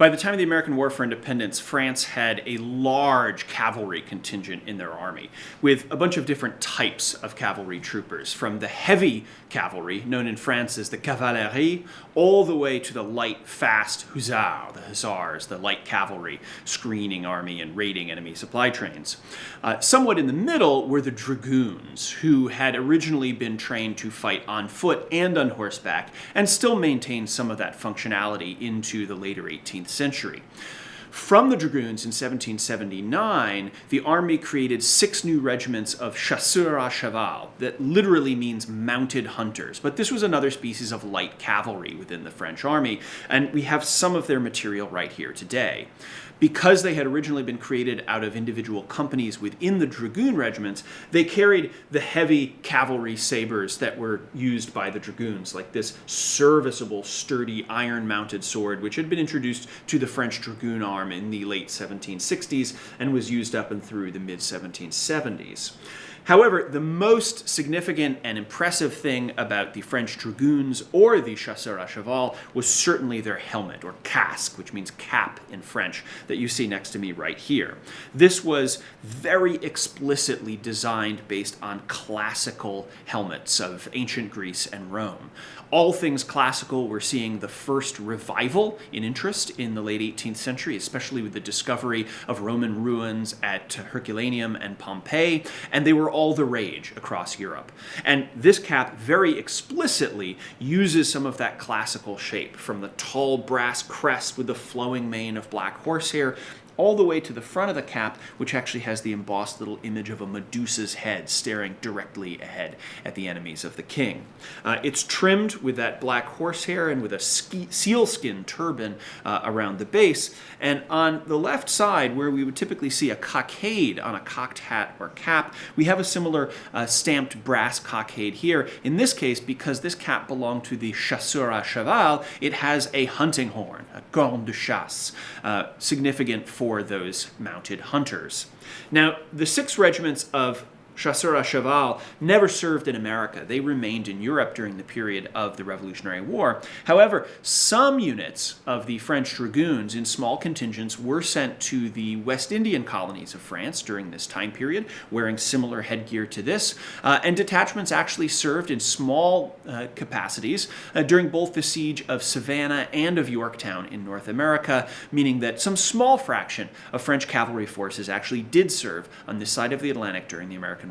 By the time of the American War for Independence, France had a large cavalry contingent in their army, with a bunch of different types of cavalry troopers, from the heavy cavalry, known in France as the cavalerie, all the way to the light, fast hussards, the hussars, the light cavalry, screening army and raiding enemy supply trains. Somewhat in the middle were the dragoons, who had originally been trained to fight on foot and on horseback, and still maintained some of that functionality into the later 18th century. From the dragoons in 1779, the army created 6 new regiments of chasseurs à cheval, that literally means mounted hunters. But this was another species of light cavalry within the French army, and we have some of their material right here today. Because they had originally been created out of individual companies within the dragoon regiments, they carried the heavy cavalry sabers that were used by the dragoons, like this serviceable, sturdy, iron-mounted sword, which had been introduced to the French dragoon arm in the late 1760s and was used up and through the mid-1770s. However, the most significant and impressive thing about the French dragoons or the chasseurs à cheval was certainly their helmet, or casque, which means cap in French, that you see next to me right here. This was very explicitly designed based on classical helmets of ancient Greece and Rome. All things classical were seeing the first revival in interest in the late 18th century, especially with the discovery of Roman ruins at Herculaneum and Pompeii, and they were all the rage across Europe. And this cap very explicitly uses some of that classical shape, from the tall brass crest with the flowing mane of black horsehair, all the way to the front of the cap, which actually has the embossed little image of a Medusa's head staring directly ahead at the enemies of the king. It's trimmed with that black horsehair and with a sealskin turban around the base. And on the left side, where we would typically see a cockade on a cocked hat or cap, we have a similar stamped brass cockade here. In this case, because this cap belonged to the chasseur à cheval, it has a hunting horn, a corne de chasse, significant for those mounted hunters. Now, the 6 regiments of chasseurs à cheval never served in America. They remained in Europe during the period of the Revolutionary War. However, some units of the French dragoons in small contingents were sent to the West Indian colonies of France during this time period, wearing similar headgear to this, and detachments actually served in small capacities during both the siege of Savannah and of Yorktown in North America, meaning that some small fraction of French cavalry forces actually did serve on this side of the Atlantic during the American Revolution.